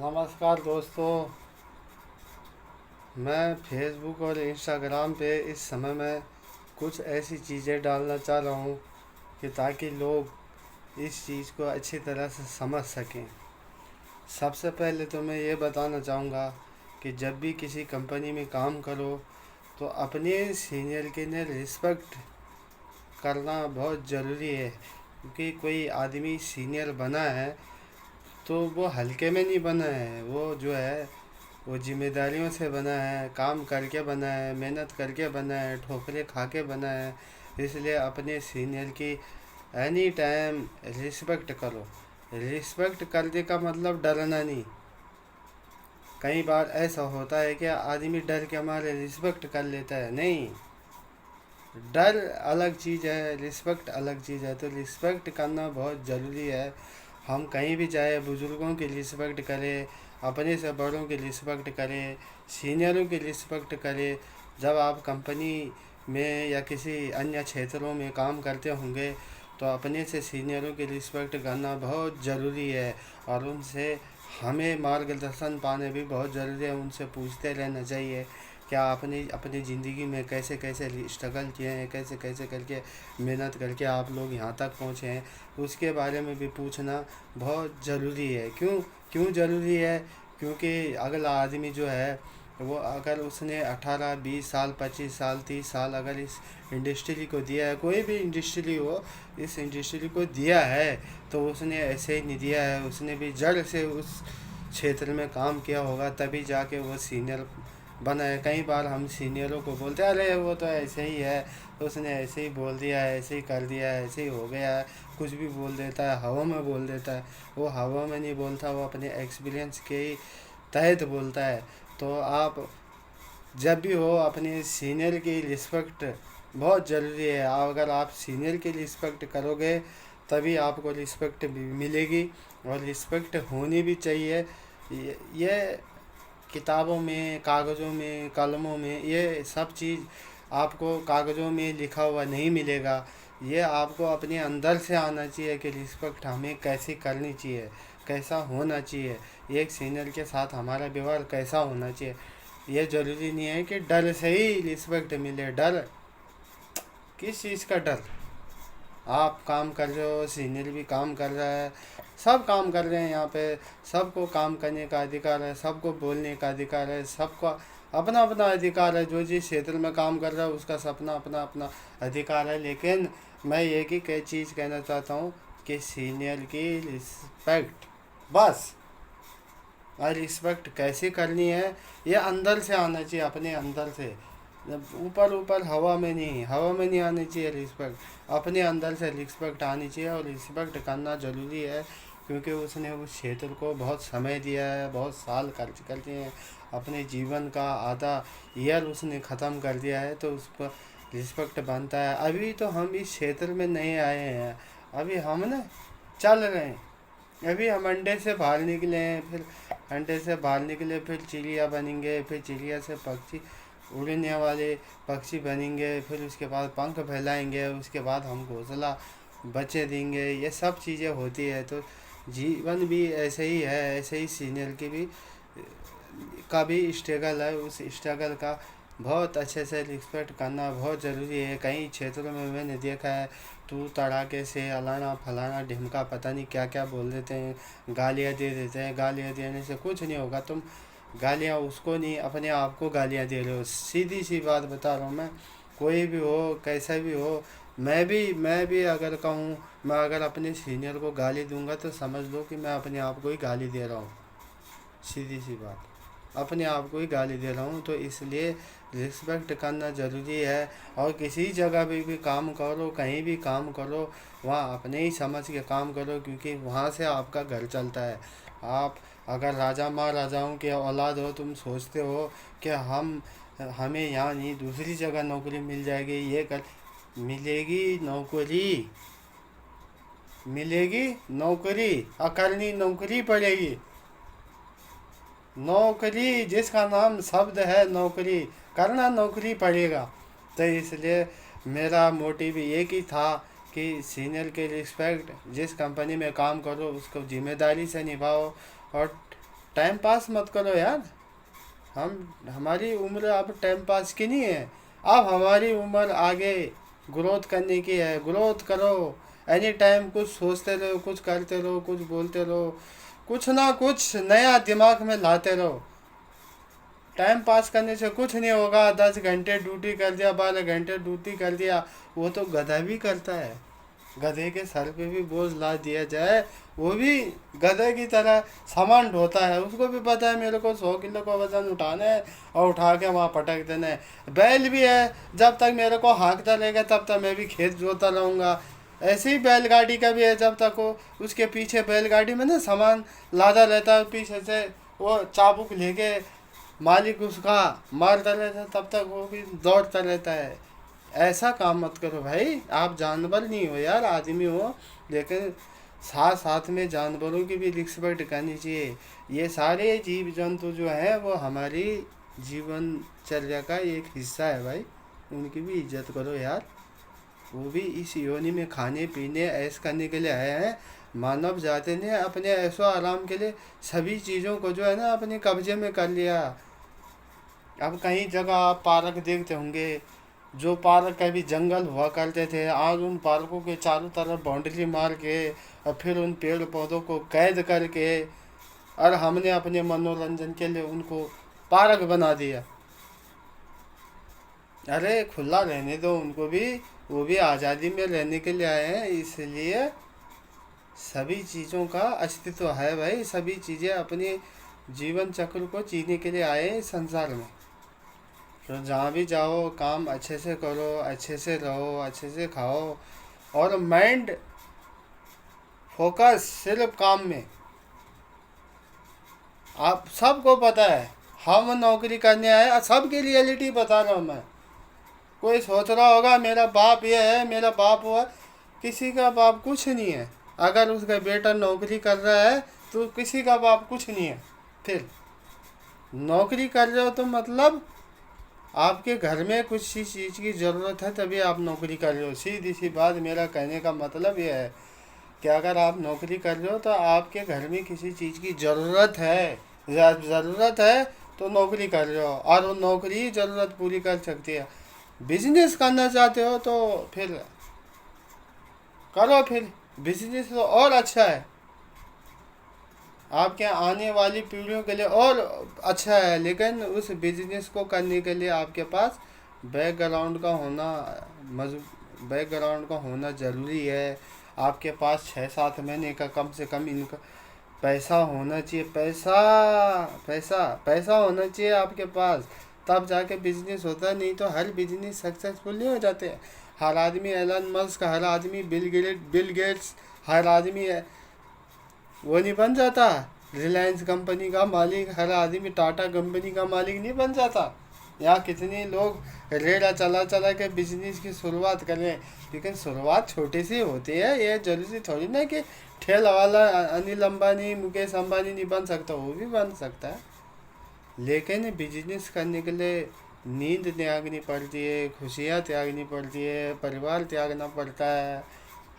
नमस्कार दोस्तों। मैं फेसबुक और इंस्टाग्राम पे इस समय में कुछ ऐसी चीज़ें डालना चाह रहा हूँ कि ताकि लोग इस चीज़ को अच्छी तरह से समझ सकें। सबसे पहले तो मैं ये बताना चाहूँगा कि जब भी किसी कंपनी में काम करो तो अपने सीनियर के लिए रिस्पेक्ट करना बहुत ज़रूरी है, क्योंकि कोई आदमी सीनियर बना है तो वो हल्के में नहीं बना है। वो जो है वो जिम्मेदारियों से बना है, काम करके बना है, मेहनत करके बना है, ठोकरे खा के बना है। इसलिए अपने सीनियर की एनी टाइम रिस्पेक्ट करो। रिस्पेक्ट करने का मतलब डरना नहीं। कई बार ऐसा होता है कि आदमी डर के मारे रिस्पेक्ट कर लेता है। नहीं, डर अलग चीज़ है, रिस्पेक्ट अलग चीज़ है। तो रिस्पेक्ट करना बहुत ज़रूरी है। हम कहीं भी जाए बुज़ुर्गों की रिस्पेक्ट करें, अपने से बड़ों की रिस्पेक्ट करें, सीनियरों की रिस्पेक्ट करें। जब आप कंपनी में या किसी अन्य क्षेत्रों में काम करते होंगे तो अपने से सीनियरों की रिस्पेक्ट करना बहुत ज़रूरी है। और उनसे हमें मार्गदर्शन पाने भी बहुत ज़रूरी है। उनसे पूछते रहना चाहिए क्या आपने अपनी ज़िंदगी में कैसे कैसे स्ट्रगल किए हैं, कैसे कैसे करके मेहनत करके आप लोग यहाँ तक पहुँचे हैं। उसके बारे में भी पूछना बहुत ज़रूरी है। क्यों क्यों ज़रूरी है? क्योंकि अगला आदमी जो है वो अगर उसने 18 20 साल 25 साल 30 साल अगर इस इंडस्ट्री को दिया है, कोई भी इंडस्ट्री हो, इस इंडस्ट्री को दिया है, तो उसने ऐसे ही नहीं दिया है। उसने भी जड़ से उस क्षेत्र में काम किया होगा, तभी जाके वो सीनियर बना है। कई बार हम सीनियरों को बोलते हैं अरे वो तो ऐसे ही है, तो उसने ऐसे ही बोल दिया है, ऐसे ही कर दिया है, ऐसे ही हो गया है। कुछ भी बोल देता है, हवा में बोल देता है। वो हवा में नहीं बोलता, वो अपने एक्सपीरियंस के ही तहत बोलता है। तो आप जब भी हो अपने सीनियर की रिस्पेक्ट बहुत ज़रूरी है। अगर आप सीनियर की रिस्पेक्ट करोगे तभी आपको रिस्पेक्ट भी मिलेगी, और रिस्पेक्ट होनी भी चाहिए। ये किताबों में, कागज़ों में, कलमों में ये सब चीज़ आपको कागज़ों में लिखा हुआ नहीं मिलेगा। ये आपको अपने अंदर से आना चाहिए कि रिस्पेक्ट हमें कैसे करनी चाहिए, कैसा होना चाहिए, एक सीनियर के साथ हमारा व्यवहार कैसा होना चाहिए। ये ज़रूरी नहीं है कि डर से ही रिस्पेक्ट मिले। डर किस चीज़ का डर? आप काम कर रहे हो, सीनियर भी काम कर रहा है, सब काम कर रहे हैं यहाँ पे। सबको काम करने का अधिकार है, सबको बोलने का अधिकार है, सबको अपना अपना अधिकार है। जो जिस क्षेत्र में काम कर रहा है उसका अपना अपना अपना अधिकार है। लेकिन मैं एक ही चीज़ कहना चाहता हूँ कि सीनियर की रिस्पेक्ट, बस। और रिस्पेक्ट कैसे करनी है, ये अंदर से आना चाहिए, अपने अंदर से। ऊपर ऊपर हवा में नहीं, हवा में नहीं आनी चाहिए रिस्पेक्ट। अपने अंदर से रिस्पेक्ट आनी चाहिए, और रिस्पेक्ट करना ज़रूरी है। क्योंकि उसने उस क्षेत्र को बहुत समय दिया है, बहुत साल खर्च कर दिए हैं, अपने जीवन का आधा ईयर उसने ख़त्म कर दिया है, तो उस पर रिस्पेक्ट बनता है। अभी तो हम इस क्षेत्र में नए आए हैं, अभी हम ना चल रहे हैं। अभी हम अंडे से बाहर निकले हैं, फिर अंडे से बाहर निकले, फिर चिड़िया बनेंगे, फिर चिड़िया से पक्षी, उड़ने वाले पक्षी बनेंगे, फिर उसके बाद पंख फैलाएंगे, उसके बाद हम घोंसला बच्चे देंगे। ये सब चीज़ें होती है। तो जीवन भी ऐसे ही है, ऐसे ही सीनियर की भी का भी स्ट्रगल है। उस स्ट्रगल का बहुत अच्छे से रिस्पेक्ट करना बहुत ज़रूरी है। कई क्षेत्रों में मैंने देखा है तू तड़ाके से अलाना फलाना ढिमका पता नहीं क्या क्या बोल देते हैं, गालियाँ दे देते हैं। गालियाँ देने से कुछ नहीं होगा। तुम गालियाँ उसको नहीं, अपने आप को गालियाँ दे रहे हो। सीधी सी बात बता रहा हूँ मैं। कोई भी हो, कैसा भी हो, मैं भी अगर कहूँ, मैं अगर अपने सीनियर को गाली दूंगा तो समझ लो कि मैं अपने आप को ही गाली दे रहा हूँ। सीधी सी बात, अपने आप को ही गाली दे रहा हूँ। तो इसलिए रिस्पेक्ट करना ज़रूरी है। और किसी जगह भी काम करो, कहीं भी काम करो, वहाँ अपने ही समझ के काम करो, क्योंकि वहाँ से आपका घर चलता है। आप अगर राजा महाराजाओं के औलाद हो, तुम सोचते हो कि हमें यहाँ नहीं दूसरी जगह नौकरी मिल जाएगी, ये कर, मिलेगी नौकरी, मिलेगी नौकरी, अकरनी नौकरी पड़ेगी। नौकरी जिसका नाम शब्द है नौकरी, करना नौकरी पड़ेगा। तो इसलिए मेरा मोटिव एक ही था कि सीनियर के रिस्पेक्ट, जिस कंपनी में काम करो उसको जिम्मेदारी से निभाओ, और टाइम पास मत करो यार। हमारी उम्र अब टाइम पास की नहीं है। अब हमारी उम्र आगे ग्रोथ करने की है। ग्रोथ करो, एनी टाइम कुछ सोचते रहो, कुछ करते रहो, कुछ बोलते रहो, कुछ ना कुछ नया दिमाग में लाते रहो। टाइम पास करने से कुछ नहीं होगा। 10 घंटे ड्यूटी कर दिया, 12 घंटे ड्यूटी कर दिया, वो तो गधा भी करता है। गधे के सर पे भी बोझ ला दिया जाए, वो भी गधे की तरह सामान ढोता है। उसको भी पता है मेरे को 100 किलो का वजन उठाना है और उठा के वहाँ पटक देना है। बैल भी है, जब तक मेरे को हाँकता रहेगा तब तक मैं भी खेत जोता रहूँगा। ऐसे ही बैलगाड़ी का भी है, जब तक वो उसके पीछे बैलगाड़ी में ना सामान लादा रहता है, पीछे से वो चाबुक लेके मालिक उसका मारता रहता है, तब तक वो भी दौड़ता रहता है। ऐसा काम मत करो भाई। आप जानवर नहीं हो यार, आदमी हो, लेकिन साथ साथ में जानवरों की भी रिस्पेक्ट करनी चाहिए। ये सारे जीव जंतु जो हैं वो हमारी जीवनचर्या का एक हिस्सा है भाई। उनकी भी इज्जत करो यार। वो भी इस योनि में खाने पीने ऐश करने के लिए आए हैं। मानव जाति ने अपने ऐशो आराम के लिए सभी चीज़ों को जो है ना अपने कब्जे में कर लिया। अब कहीं जगह आप पार्क देखते होंगे, जो पार्क कभी जंगल हुआ करते थे, आज उन पार्कों के चारों तरफ बाउंड्री मार के और फिर उन पेड़ पौधों को कैद करके और हमने अपने मनोरंजन के लिए उनको पार्क बना दिया। अरे खुला रहने दो उनको भी, वो भी आज़ादी में रहने के लिए आए हैं। इसलिए सभी चीज़ों का अस्तित्व है भाई। सभी चीज़ें अपने जीवन चक्र को जीने के लिए आए हैं इस संसार में। तो जहाँ भी जाओ काम अच्छे से करो, अच्छे से रहो, अच्छे से खाओ और माइंड फोकस सिर्फ काम में। आप सबको पता है हम नौकरी करने आए, सबकी रियलिटी बता रहा हूँ मैं। कोई सोच रहा होगा मेरा बाप ये है, मेरा बाप वो है। किसी का बाप कुछ नहीं है। अगर उसका बेटा नौकरी कर रहा है तो किसी का बाप कुछ नहीं है। फिर नौकरी कर रहे हो तो मतलब आपके घर में कुछ सी चीज़ की ज़रूरत है तभी आप नौकरी कर रहे हो। सीधी सी बात, मेरा कहने का मतलब ये है कि अगर आप नौकरी कर रहे हो तो आपके घर में किसी चीज़ की ज़रूरत है। ज़रूरत है तो नौकरी कर रहे हो और वो नौकरी ज़रूरत पूरी कर सकती है। बिजनेस करना चाहते हो तो फिर करो, फिर बिजनेस तो और अच्छा है, आपके आने वाली पीढ़ियों के लिए और अच्छा है। लेकिन उस बिजनेस को करने के लिए आपके पास बैकग्राउंड का होना बैकग्राउंड का होना ज़रूरी है। आपके पास 6-7 महीने का कम से कम इनका पैसा होना चाहिए। पैसा पैसा पैसा होना चाहिए आपके पास, तब जाके बिजनेस होता है। नहीं तो हर बिजनेस सक्सेसफुल नहीं हो जाते। हर आदमी एलन मस्क, हर आदमी बिल गेट्स, हर आदमी वो नहीं बन जाता रिलायंस कंपनी का मालिक। हर आदमी टाटा कंपनी का मालिक नहीं बन जाता। यहाँ कितने लोग रेड़ा चला चला के बिजनेस की शुरुआत करें, लेकिन शुरुआत छोटी सी होती है। ये जरूरी थोड़ी ना कि ठेला वाला अनिल अंबानी, मुकेश अंबानी नहीं बन सकता, वो भी बन सकता है। लेकिन बिजनेस करने के लिए नींद त्यागनी पड़ती है, खुशियाँ त्यागनी पड़ती है, परिवार त्यागना पड़ता है,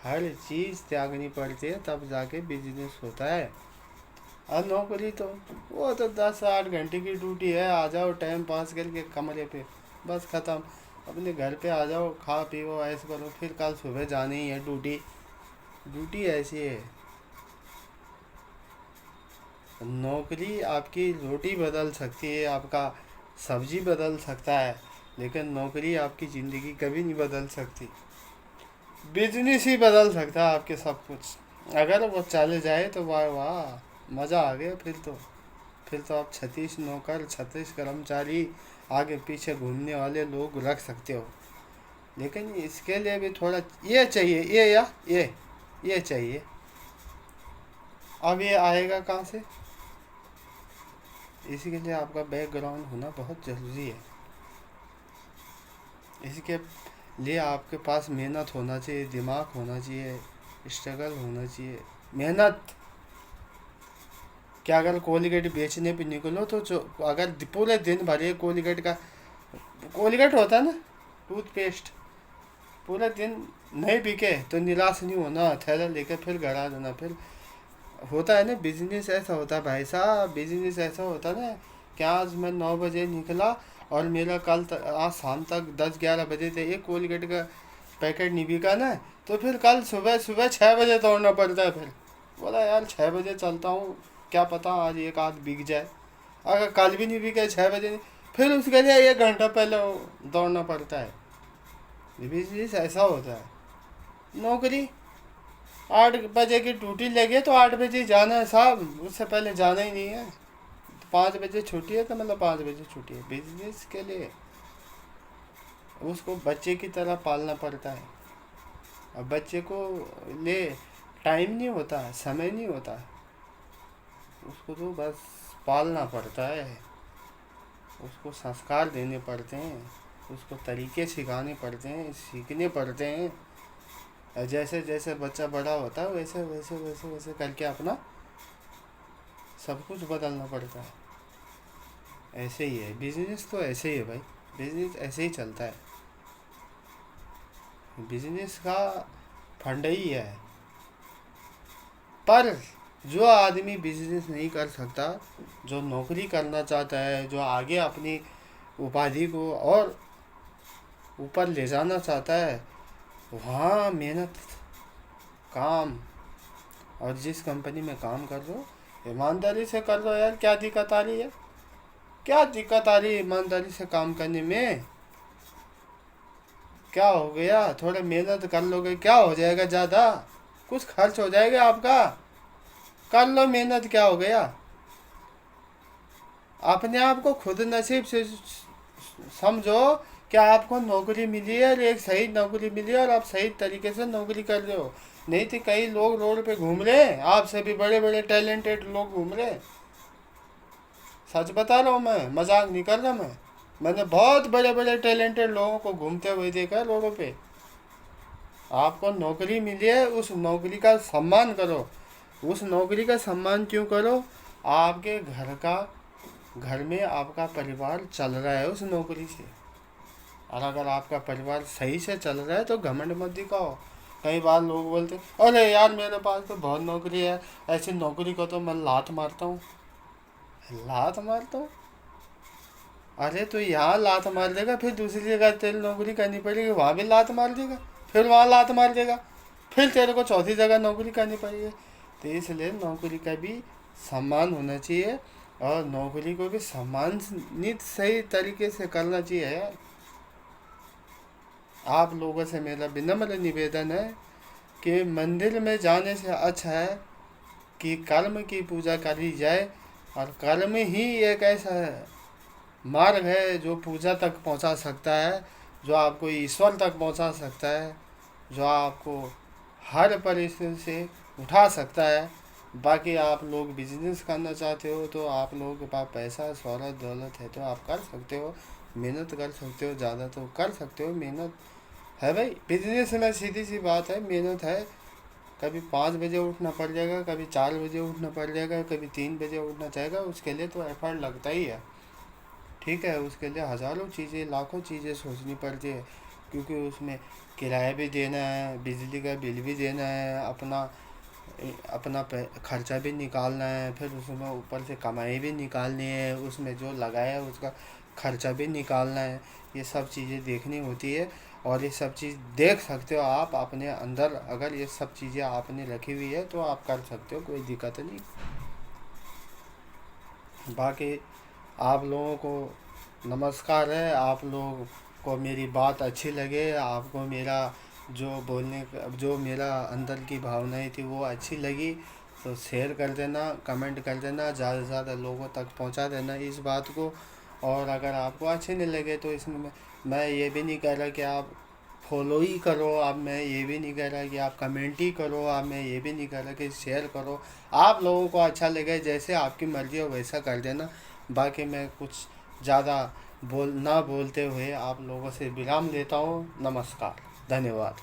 हर चीज़ त्यागनी पड़ती है, तब जाके बिजनेस होता है। और नौकरी तो वो तो 10-8 घंटे की ड्यूटी है। आ जाओ टाइम पास करके कमरे पे, बस ख़त्म। अपने घर पे आ जाओ, खा पियो, ऐसे करो, फिर कल सुबह जानी ही है ड्यूटी। ड्यूटी ऐसी है। नौकरी आपकी रोटी बदल सकती है, आपका सब्जी बदल सकता है, लेकिन नौकरी आपकी ज़िंदगी कभी नहीं बदल सकती। बिजनेस ही बदल सकता है आपके सब कुछ। अगर वो चले जाए तो वाह वाह, मज़ा आ गया। फिर तो आप 36 नौकर, 36 कर्मचारी, आगे पीछे घूमने वाले लोग रख सकते हो। लेकिन इसके लिए भी थोड़ा ये चाहिए, ये चाहिए। अब ये आएगा कहाँ से? इसी के लिए आपका बैकग्राउंड होना बहुत ज़रूरी है। इसके लिए आपके पास मेहनत होना चाहिए, दिमाग होना चाहिए, स्ट्रगल होना चाहिए। मेहनत क्या, अगर कोलगेट बेचने पे निकलो तो जो अगर पूरे दिन भर ये कोलगेट होता है ना, टूथपेस्ट, पूरे दिन नहीं बिके तो निराश नहीं होना, थैला लेकर फिर घर आ जाना। फिर होता है ना, बिजनेस ऐसा होता है भाई साहब, बिजनेस ऐसा होता है ना कि आज मैं 9 बजे निकला और मेरा आज शाम तक 10-11 बजे तक एक कोलगेट का पैकेट नहीं बिका ना, तो फिर कल सुबह सुबह 6 बजे दौड़ना पड़ता है। फिर बोला यार 6 बजे चलता हूँ, क्या पता आज एक आध बिक जाए। अगर कल भी नहीं बिके 6 बजे नहीं, फिर उसके लिए 1 घंटा पहले दौड़ना पड़ता है। ये बिजनेस ऐसा होता है। नौकरी 8 बजे की ड्यूटी लगे तो 8 बजे जाना है साहब, उससे पहले जाना ही नहीं है। तो 5 बजे छुट्टी है तो मतलब 5 बजे छुट्टी है। बिजनेस के लिए उसको बच्चे की तरह पालना पड़ता है। अब बच्चे को ले टाइम नहीं होता है, समय नहीं होता है, उसको तो बस पालना पड़ता है, उसको संस्कार देने पड़ते हैं, उसको तरीके सिखाने पड़ते हैं, सीखने पड़ते हैं। और जैसे जैसे बच्चा बड़ा होता है वैसे वैसे वैसे वैसे करके अपना सब कुछ बदलना पड़ता है। ऐसे ही है बिजनेस, तो ऐसे ही है भाई, बिजनेस ऐसे ही चलता है। बिजनेस का फंड ही है। पर जो आदमी बिजनेस नहीं कर सकता, जो नौकरी करना चाहता है, जो आगे अपनी उपाधि को और ऊपर ले जाना चाहता है, वहाँ मेहनत, काम, और जिस कंपनी में काम कर रहे हो ईमानदारी से कर लो यार। क्या दिक्कत आ रही है, क्या दिक्कत आ रही है ईमानदारी से काम करने में? क्या हो गया, थोड़ा मेहनत कर लोगे, क्या हो जाएगा? ज़्यादा कुछ खर्च हो जाएगा आपका, कर लो मेहनत, क्या हो गया? अपने आप को खुद नसीब से समझो कि आपको नौकरी मिली है और एक सही नौकरी मिली है और आप सही तरीके से नौकरी कर रहे हो। नहीं तो कई लोग रोड पे घूम रहे हैं, आपसे भी बड़े बड़े टैलेंटेड लोग घूम रहे हैं। सच बता रहा हूँ मैं, मजाक नहीं कर रहा मैं। मैंने बहुत बड़े बड़े टैलेंटेड लोगों को घूमते हुए देखा है रोडों पे। आपको नौकरी मिली है, उस नौकरी का सम्मान करो। उस नौकरी का सम्मान क्यों करो? आपके घर में आपका परिवार चल रहा है उस नौकरी से। और अगर आपका परिवार सही से चल रहा है तो घमंड मत दिखाओ। कई बार लोग बोलते अरे यार मेरे पास तो बहुत नौकरी है, ऐसी नौकरी को तो मैं लात मारता हूँ। लात मारता हूँ? अरे तो यहाँ लात मार देगा, फिर दूसरी जगह तेरी नौकरी करनी पड़ेगी, वहाँ भी लात मार देगा, फिर वहाँ लात मार देगा, फिर तेरे को चौथी जगह नौकरी करनी पड़ेगी। तो इसलिए नौकरी का भी सम्मान होना चाहिए और नौकरी को भी सम्मानित सही तरीके से करना चाहिए यार। आप लोगों से मेरा विनम्र निवेदन है कि मंदिर में जाने से अच्छा है कि कर्म की पूजा करी जाए। और कर्म ही एक ऐसा मार्ग है जो पूजा तक पहुंचा सकता है, जो आपको ईश्वर तक पहुंचा सकता है, जो आपको हर परिस्थिति से उठा सकता है। बाकी आप लोग बिजनेस करना चाहते हो तो आप लोगों के पास पैसा शोहरत दौलत है तो आप कर सकते हो, मेहनत कर सकते हो, ज़्यादा तो कर सकते हो। मेहनत है भाई, बिजनेस में सीधी सी बात है, मेहनत है। कभी 5 बजे उठना पड़ जाएगा, कभी 4 बजे उठना पड़ जाएगा, कभी 3 बजे उठना चाहेगा, उसके लिए तो एफर्ट लगता ही है। ठीक है, उसके लिए हज़ारों चीज़ें लाखों चीज़ें सोचनी पड़ती है, क्योंकि उसमें किराया भी देना है, बिजली का बिल भी देना है, अपना अपना खर्चा भी निकालना है, फिर उसमें ऊपर से कमाई भी निकालनी है, उसमें जो लगाया है उसका खर्चा भी निकालना है। ये सब चीज़ें देखनी होती है और ये सब चीज़ देख सकते हो आप अपने अंदर। अगर ये सब चीज़ें आपने रखी हुई है तो आप कर सकते हो, कोई दिक्कत नहीं। बाकी आप लोगों को नमस्कार है। आप लोग को मेरी बात अच्छी लगे, आपको मेरा जो बोलने का जो मेरा अंदर की भावनाएं थी वो अच्छी लगी तो शेयर कर देना, कमेंट कर देना, ज़्यादा से ज़्यादा लोगों तक पहुंचा देना इस बात को। और अगर आपको अच्छे नहीं लगे तो इसमें मैं ये भी नहीं कह रहा कि आप फॉलो ही करो, अब मैं ये भी नहीं कह रहा कि आप कमेंट ही करो, अब मैं ये भी नहीं कह रहा कि शेयर करो। आप लोगों को अच्छा लगे, जैसे आपकी मर्ज़ी हो वैसा कर देना। बाकी मैं कुछ ज़्यादा बोलते हुए आप लोगों से विराम लेता हूँ। नमस्कार, धन्यवाद।